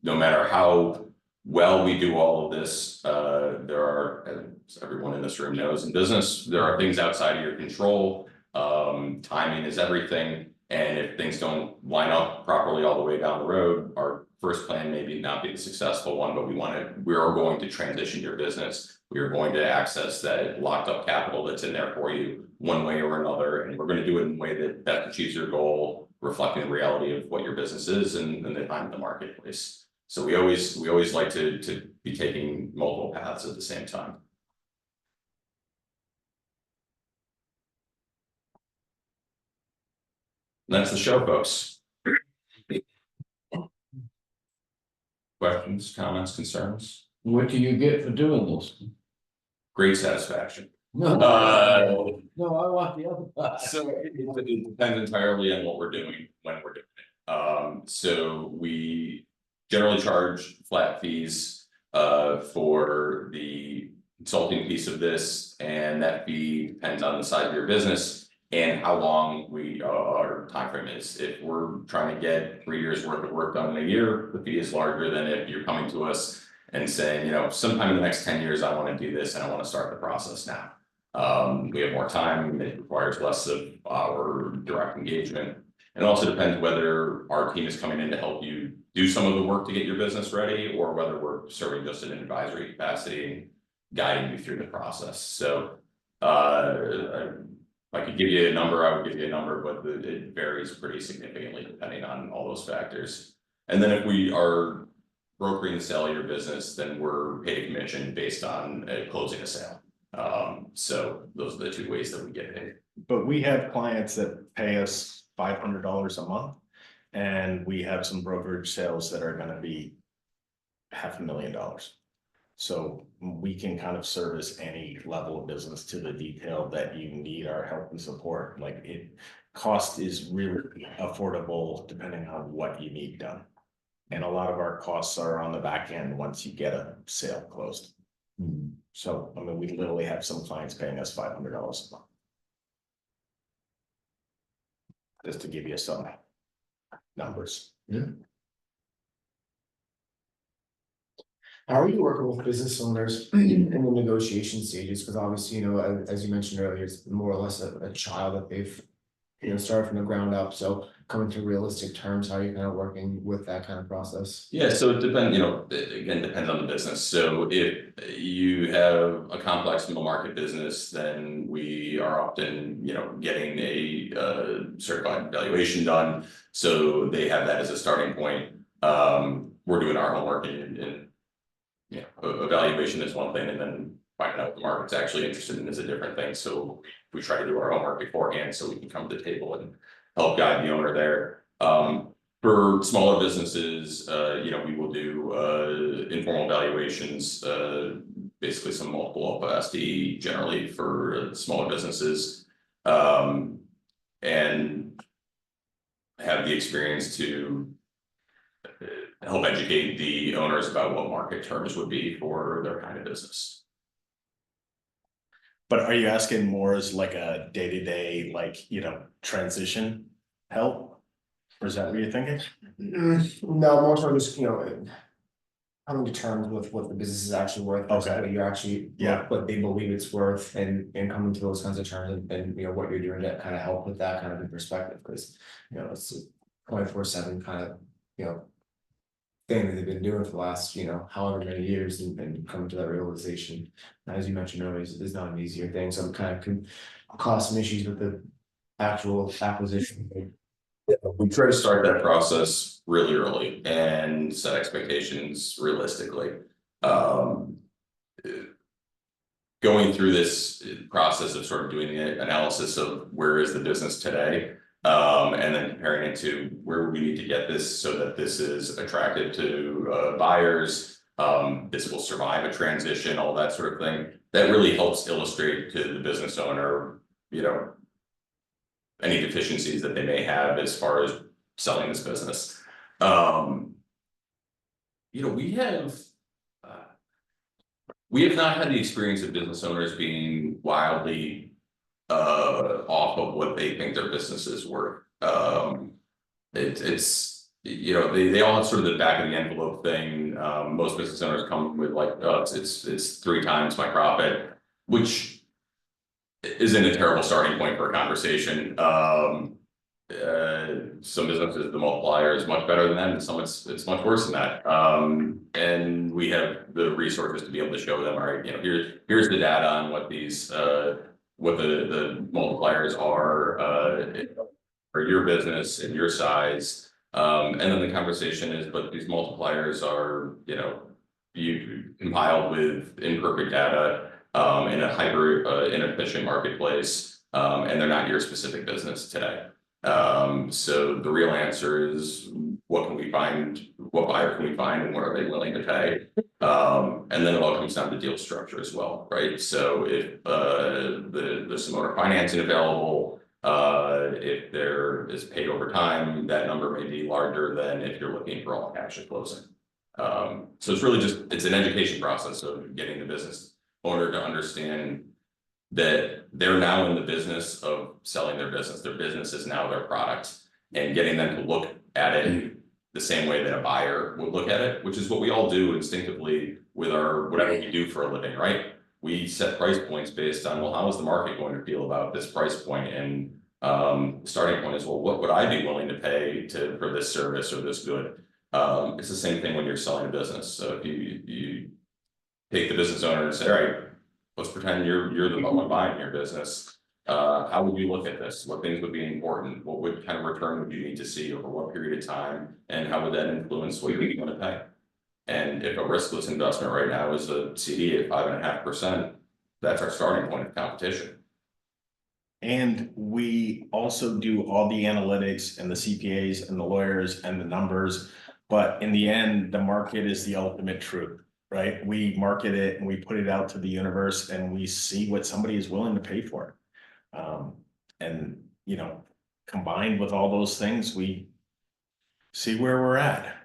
no matter how well we do all of this, there are, as everyone in this room knows in business, there are things outside of your control. Timing is everything. And if things don't line up properly all the way down the road, our first plan maybe not be the successful one, but we are going to transition your business. We are going to access that locked up capital that's in there for you one way or another. And we're going to do it in a way that best achieves your goal, reflecting the reality of what your business is and the time in the marketplace. So we always like to be taking multiple paths at the same time. And that's the show, folks. Questions, comments, concerns? What do you get for doing this? Great satisfaction. No, Uh, no, I want the other part. So it depends entirely on what we're doing, when we're doing it. So we generally charge flat fees for the consulting piece of this, and that fee depends on the size of your business and how long our timeframe is. If we're trying to get 3 years worth of work done in a year, the fee is larger than if you're coming to us and saying, sometime in the next 10 years, I want to do this and I want to start the process now. We have more time, it requires less of our direct engagement. It also depends whether our team is coming in to help you do some of the work to get your business ready, or whether we're serving just in an advisory capacity and guiding you through the process. So if I could give you a number, I would give you a number, but it varies pretty significantly depending on all those factors. And then if we are brokering the sale of your business, then we're paid a commission based on closing a sale. So those are the two ways that we get paid. But we have clients that pay us $500 a month. And we have some brokerage sales that are gonna be $500,000. So we can kind of service any level of business to the detail that you need our help and support. Cost is really affordable depending on what you need done. And a lot of our costs are on the back end once you get a sale closed. So, we literally have some clients paying us $500 a month. Just to give you some numbers. How are you working with business owners in the negotiation stages? Because obviously, as you mentioned earlier, it's more or less a child that they've, started from the ground up. So coming to realistic terms, how are you kind of working with that kind of process? Yeah, so it depends, again, depends on the business. So if you have a complex middle market business, then we are often, getting a certified valuation done. So they have that as a starting point. We're doing our homework and evaluation is one thing, and then finding out what the market's actually interested in is a different thing. So we try to do our homework beforehand so we can come to the table and help guide the owner there. For smaller businesses, we will do informal valuations, basically some multiple alpha SD generally for smaller businesses, and have the experience to help educate the owners about what market terms would be for their kind of business. But are you asking more as like a day-to-day, transition help? Or is that what you're thinking? No, more so just, coming to terms with what the business is actually worth. Okay. What you're actually, what they believe it's worth, and coming to those kinds of terms, and what you're doing to kind of help with that kind of in perspective, because, it's a 24/7 kind of, thing that they've been doing for the last, however many years and come to that realization. As you mentioned earlier, it's not an easier thing, so it kind of can cause some issues with the actual acquisition. We try to start that process really early and set expectations realistically. Going through this process of sort of doing the analysis of where is the business today, and then comparing it to where we need to get this so that this is attractive to buyers. This will survive a transition, all that sort of thing. That really helps illustrate to the business owner, any deficiencies that they may have as far as selling this business. We have not had the experience of business owners being wildly off of what they think their business is worth. It's they all have sort of the back of the envelope thing. Most business owners come with like, oh, it's 3 times my profit, which isn't a terrible starting point for a conversation. Some businesses, the multiplier is much better than that, and some it's much worse than that. And we have the resources to be able to show them, all right, here's the data on what these what the multipliers are for your business and your size. And then the conversation is, but these multipliers are, you compiled with imperfect data in a hyper inefficient marketplace, and they're not your specific business today. So the real answer is, what can we find? What buyer can we find, and what are they willing to pay? And then it all comes down to deal structure as well, right? So if there's some owner financing available, if there is paid over time, that number may be larger than if you're looking for all cash at closing. So it's really it's an education process of getting the business owner to understand that they're now in the business of selling their business. Their business is now their product, and getting them to look at it the same way that a buyer would look at it, which is what we all do instinctively with our whatever we do for a living, right? We set price points based on, well, how is the market going to feel about this price point? And starting point is, well, what would I be willing to pay for this service or this good? It's the same thing when you're selling a business. So if you take the business owner and say, all right, let's pretend you're the one buying your business. How would you look at this? What things would be important? What kind of return would you need to see over what period of time? And how would that influence what you're going to pay? And if a riskless investment right now is a CD at 5.5%, that's our starting point of competition. And we also do all the analytics and the CPAs and the lawyers and the numbers. But in the end, the market is the ultimate truth, right? We market it and we put it out to the universe, and we see what somebody is willing to pay for it. And, combined with all those things, we see where we're at.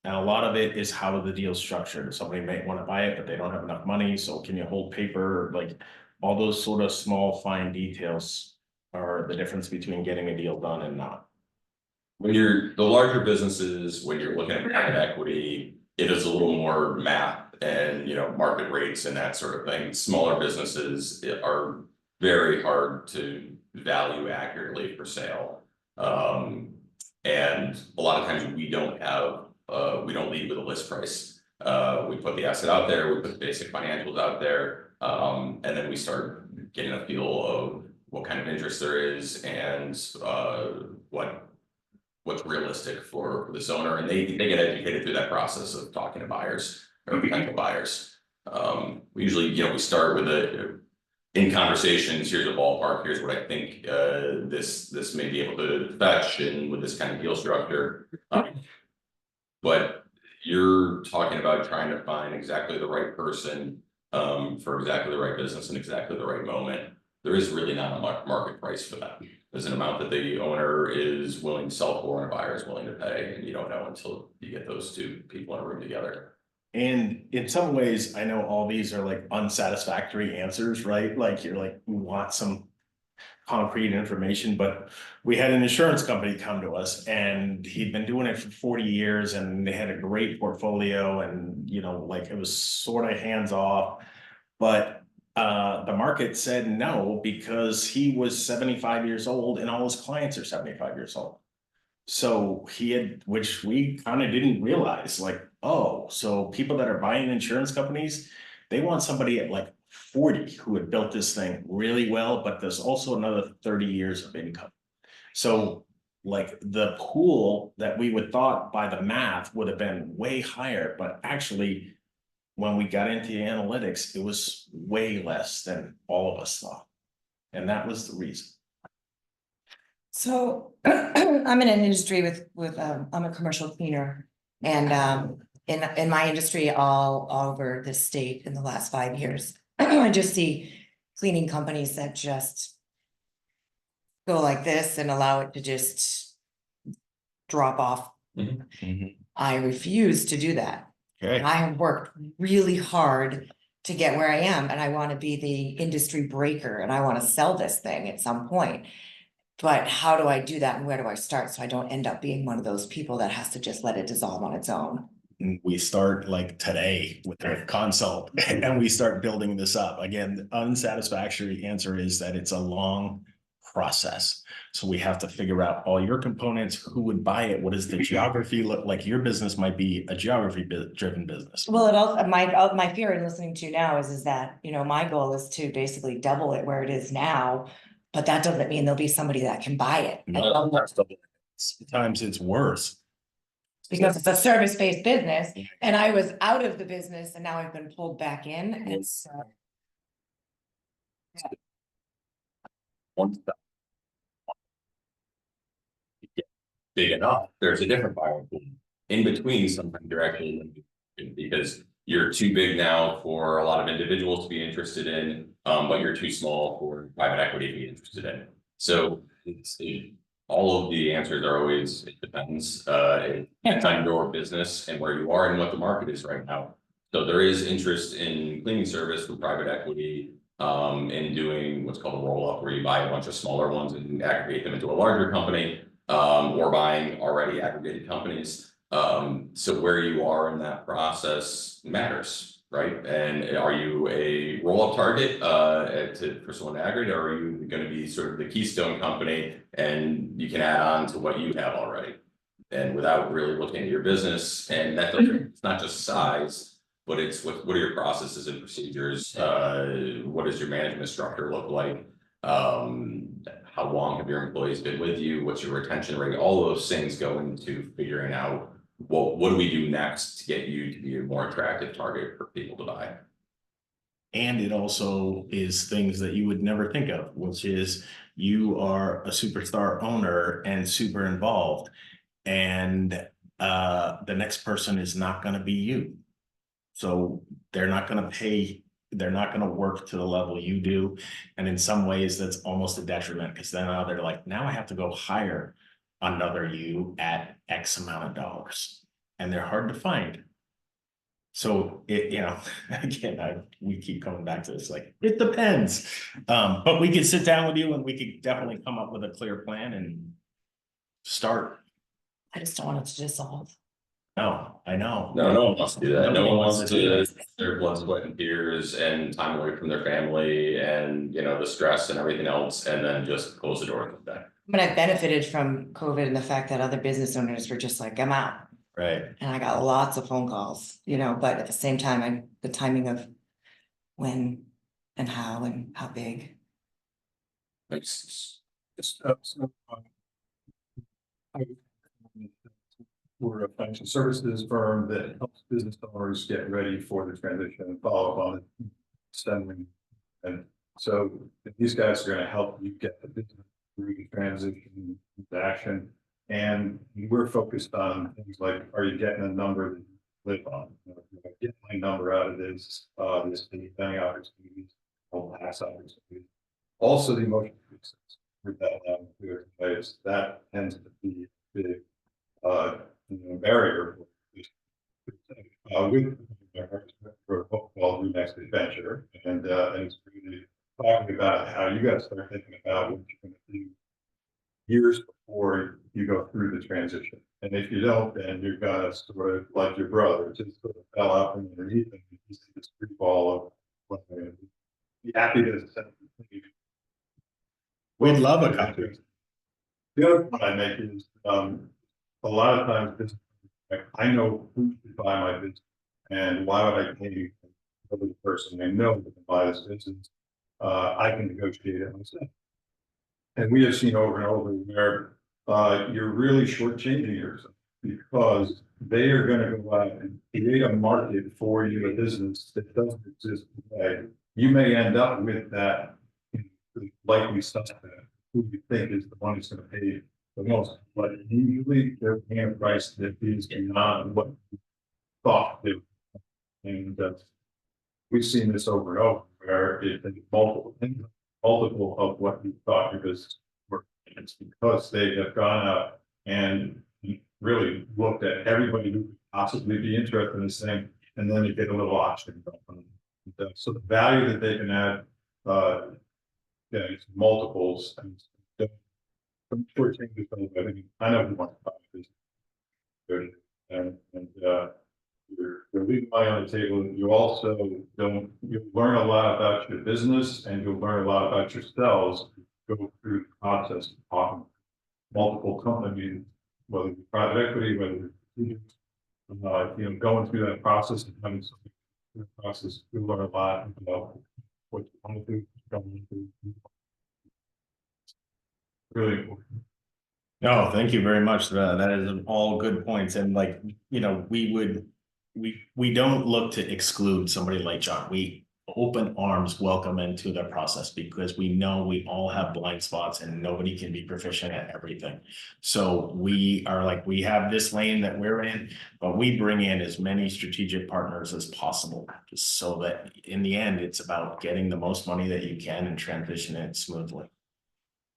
And a lot of it is how the deal's structured. Somebody may want to buy it, but they don't have enough money. So can you hold paper? Like, all those sort of small, fine details are the difference between getting a deal done and not. When you're the larger businesses, when you're looking at private equity, it is a little more math and market rates and that sort of thing. Smaller businesses are very hard to value accurately for sale. And a lot of times we don't lead with a list price. We put the asset out there, we put the basic financials out there, and then we start getting a feel of what kind of interest there is and what's realistic for this owner. And they get educated through that process of talking to buyers or potential buyers. We usually, we start with in conversations, here's a ballpark, here's what I think this may be able to fetch, and with this kind of deal structure. But you're talking about trying to find exactly the right person for exactly the right business in exactly the right moment. There is really not a market price for that. There's an amount that the owner is willing to sell for and a buyer is willing to pay, and you don't know until you get those two people in a room together. And in some ways, I know all these are like unsatisfactory answers, right? Like we want some concrete information, but we had an insurance company come to us, and he'd been doing it for 40 years, and they had a great portfolio, and it was sort of hands off, but the market said no because he was 75 years old and all his clients are 75 years old. So he had, which we kind of didn't realize, like, oh, so people that are buying insurance companies, they want somebody at like 40 who had built this thing really well, but there's also another 30 years of income. So like the pool that we would thought by the math would have been way higher, but actually when we got into the analytics, it was way less than all of us thought. And that was the reason. So I'm in an industry I'm a commercial cleaner. And in my industry all over the state in the last 5 years, I just see cleaning companies that just go like this and allow it to just drop off. I refuse to do that. Okay. I have worked really hard to get where I am, and I want to be the industry breaker, and I want to sell this thing at some point. But how do I do that, and where do I start, so I don't end up being one of those people that has to just let it dissolve on its own? We start like today with the consult and we start building this up. Again, the unsatisfactory answer is that it's a long process. So we have to figure out all your components, who would buy it, what does the geography look like? Your business might be a geography driven business. Well, it also, my fear in listening to you now is that, you know, my goal is to basically double it where it is now, but that doesn't mean there'll be somebody that can buy it. Sometimes it's worse. Because it's a service-based business, and I was out of the business and now I've been pulled back in, and it's. Once that big enough, there's a different buyer pool. In between, sometimes you're actually limited because you're too big now for a lot of individuals to be interested in, but you're too small for private equity to be interested in. So all of the answers are always, it depends. It depends on your business and where you are and what the market is right now. So there is interest in cleaning service from private equity, in doing what's called a roll up, where you buy a bunch of smaller ones and aggregate them into a larger company, or buying already aggregated companies. So where you are in that process matters, right? And are you a roll up target for someone to aggregate, or are you going to be sort of the keystone company and you can add on to what you have already? And without really looking at your business, and that doesn't, it's not just size, but it's what are your processes and procedures? What does your management structure look like? How long have your employees been with you? What's your retention rate? All those things go into figuring out what do we do next to get you to be a more attractive target for people to buy. And it also is things that you would never think of, which is you are a superstar owner and super involved, and the next person is not going to be you. So they're not going to pay, they're not going to work to the level you do. And in some ways that's almost a detriment, because then now they're like, now I have to go hire another you at X amount of dollars, and they're hard to find. So it, you know, again, we keep coming back to this, like, it depends. But we can sit down with you and we could definitely come up with a clear plan and start. I just don't want it to dissolve. No, I know. No one wants to do that. No one wants to do do that. their blood, sweat and tears and time away from their family and, you know, the stress and everything else, and then just close the door and come back. I mean, I benefited from COVID and the fact that other business owners were just like, I'm out. Right. And I got lots of phone calls, you know, but at the same time, the timing of when and how big. We're a financial services firm that helps business owners get ready for the transition and follow up on it, sending. And so these guys are going to help you get the business through the transition to action. And we're focused on things like, are you getting a number that you live on? You know, if you get my number out of this many opportunities, whole pass opportunities. Also the emotional pieces with that, that tends to be a big barrier with called Next Adventure, and it's really talking about how you got to start thinking about what you're going to do years before you go through the transition. And if you don't, then you're gonna sort of like your brother, just sort of fell out from underneath and you see this free ball of be happy to send. We'd love a country. The other point I make is a lot of times, I know who should buy my business, and why would I pay another person I know that can buy this business? I can negotiate it myself. And we have seen over and over where, you're really shortchanging yourself, because they are gonna go out and create a market for your business that doesn't exist today. You may end up with that likely suspect who you think is the one who's gonna pay the most, but usually they're paying a price that is beyond what you thought they would. And we've seen this over and over where it is multiple of what you thought your business were. It's because they have gone out and really looked at everybody who could possibly be interested in this thing, and then you get a little auction. So the value that they can add, yeah, it's multiples. And I'm sure changes. I know who wants to buy this. Good. And you're leaving money on the table. You also you learn a lot about your business, and you'll learn a lot about yourselves. Go through the process of talking to multiple companies, whether it's private equity, whether it's, going through that process and having something through the process, you learn a lot about what you want to do, don't want to do. Really important. No, thank you very much. That is all good points. And like, we don't look to exclude somebody like John. We open arms welcome into the process, because we know we all have blind spots and nobody can be proficient at everything. So we are like, we have this lane that we're in, but we bring in as many strategic partners as possible, just so that in the end, it's about getting the most money that you can and transition it smoothly.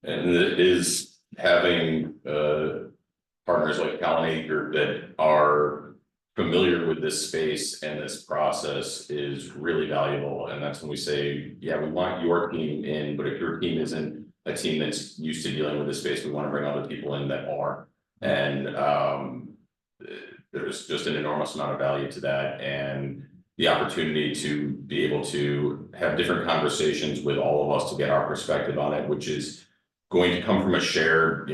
And it is having partners like Acre that are familiar with this space and this process is really valuable. And that's when we say, yeah, we want your team in, but if your team isn't a team that's used to dealing with this space, we want to bring other people in that are. And there's just an enormous amount of value to that, and the opportunity to be able to have different conversations with all of us to get our perspective on it, which is going to come from a shared,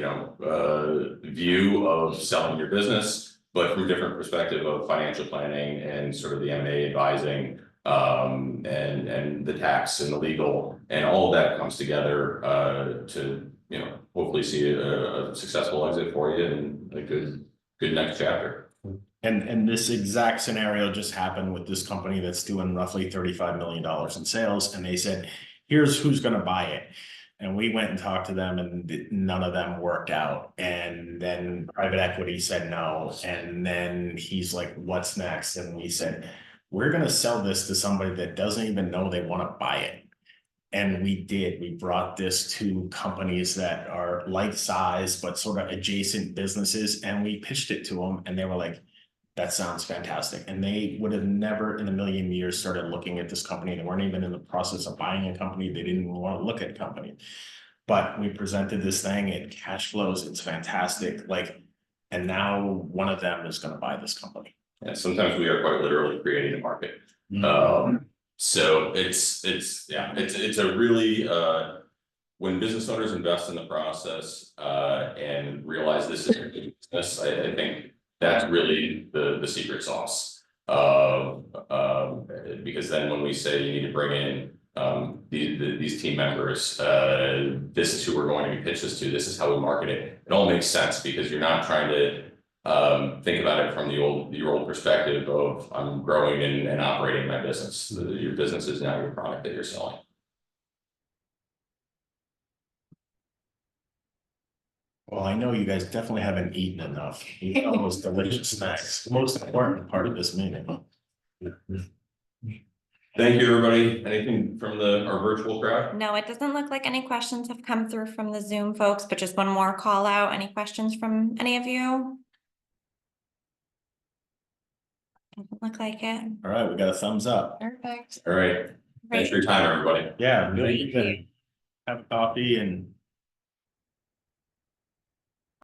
view of selling your business, but from a different perspective of financial planning and sort of the M&A advising, and the tax and the legal, and all of that comes together to hopefully see a successful exit for you and a good next chapter. And this exact scenario just happened with this company that's doing roughly $35 million in sales, and they said, here's who's going to buy it. And we went and talked to them, and none of them worked out. And then private equity said no. And then he's like, what's next? And we said, we're going to sell this to somebody that doesn't even know they want to buy it. And we did. We brought this to companies that are like size, but sort of adjacent businesses. And we pitched it to them, and they were like, that sounds fantastic. And they would have never in a million years started looking at this company. They weren't even in the process of buying a company. They didn't even want to look at a company. But we presented this thing, it cash flows, it's fantastic. And now one of them is going to buy this company. And sometimes we are quite literally creating a market. So it's a really, when business owners invest in the process and realize this is a business, I think that's really the secret sauce. Because then when we say you need to bring in these team members, this is who we're going to be pitched this to, this is how we market it. It all makes sense, because you're not trying to think about it from your old perspective of I'm growing and operating my business. Your business is now your product that you're selling. Well, I know you guys definitely haven't eaten enough. Eat all those delicious snacks. The most important part of this meeting. Thank you, everybody. Anything from our virtual crowd? No, it doesn't look like any questions have come through from the Zoom folks, but just one more call out. Any questions from any of you? Doesn't look like it. All right, we got a thumbs up. Perfect. All right. Thanks for your time, everybody. Yeah, good evening. Have coffee and